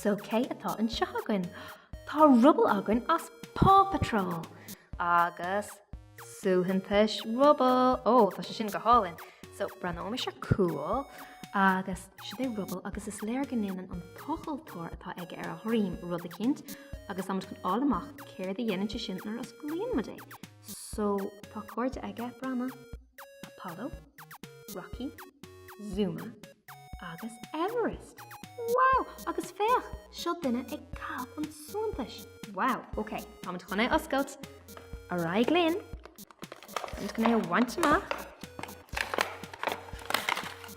So cé atá an seo agan. Tá Rubble agan as Paw Patrol. Agus Suaitheantas Rubble. Oh, tá sé sin go hálinn. So brano me se cool. Agus si é Rubble agus is léir gannéan an tochaltóir atá ige ar a thríim rud a cinnt, agus am chun all amach céir a dhéanaan sin ar as glíon mudé. So tá cuairte ige brana Apollo, Rocky, Zuma, agus Everest. Wow! Agus féach, seo duine ag cap an suantais. Wow, ok, am chun é oscailt a ra glíon. Am chun é bhaint amach.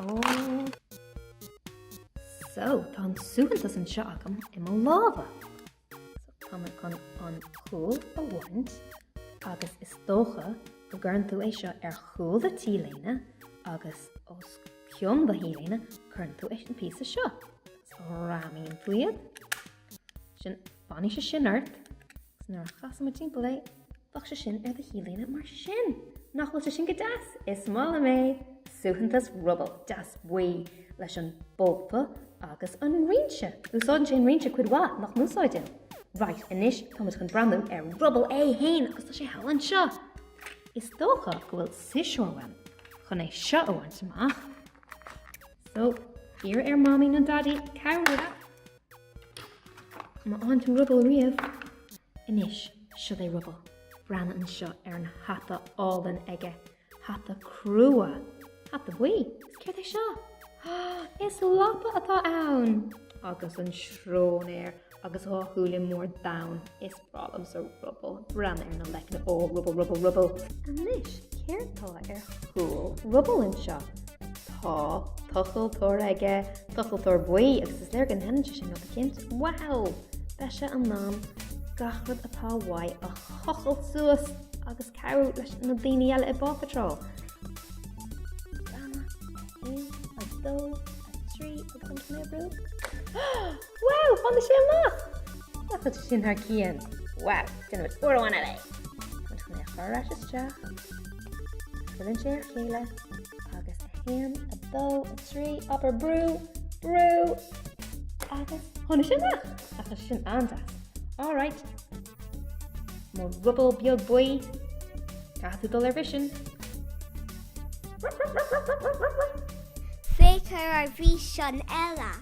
Oh. So, tá an suaitheantas an seo agam I mo láva. So, tá chun an chúl a bhaint, agus is dócha go gcuireann tú é seo ar chúl a tíléine, agus os cion ba híléine chuireann tú é an písa seo. So, ramíonn tú iad. Sin baní sé sin ort. Snar chasam a timp lei, bach sé sin ar the híléine mar sin. Nachhfuil sé sin go das, is mála mé. Suaitheantas Rubble, das bhui leis an bópa agus an rinse. Úsáidn sé an rinse cuid bhá nach núsáidin. Right, inis tá chun brandú ar Rubble é hain agus tá sé hallan seo. Is dócha go bhfuil siseohain chun é seo óhaint amach. So, here ar mommy and daddy cowra. Ma an tú Rubble riamh. Inis seo é Rubble. Bran an seo ar an hata álan aige. Hata crua. Hata bhui. Is céir é seo. Is lapa atá ann. Agus an shrón air. Agus háthúla mór down. Is bralam sa Rubble. Bran ar na leicna ó Rubble, Rubble, Rubble. Anis, céir tá ar chúl Rubble an seo. Tá tuchaltóir aige, tuchaltóir bhui, agus is léir gan henn sin go cinnt. Wow! Beise an nám gachrad atá bhaid a chochal suas agus cabú leis na daoine eile I PAW Patrol. A dó, a trí, a chunt mé brú. Wow! Fanna sé amach! Lecha sin haar cían. Wow! Duna bit uairháin eile. Chunt mé chorráis isteach. Fuilinn sé ar chéile. Agus a héan, a dó, a trí, upper brú, brú. Agus chuna sin amach. Lecha sin antas. All right. More Rubble beag bui. Gathú dul ar vision. Féicear ar bhí sin eile.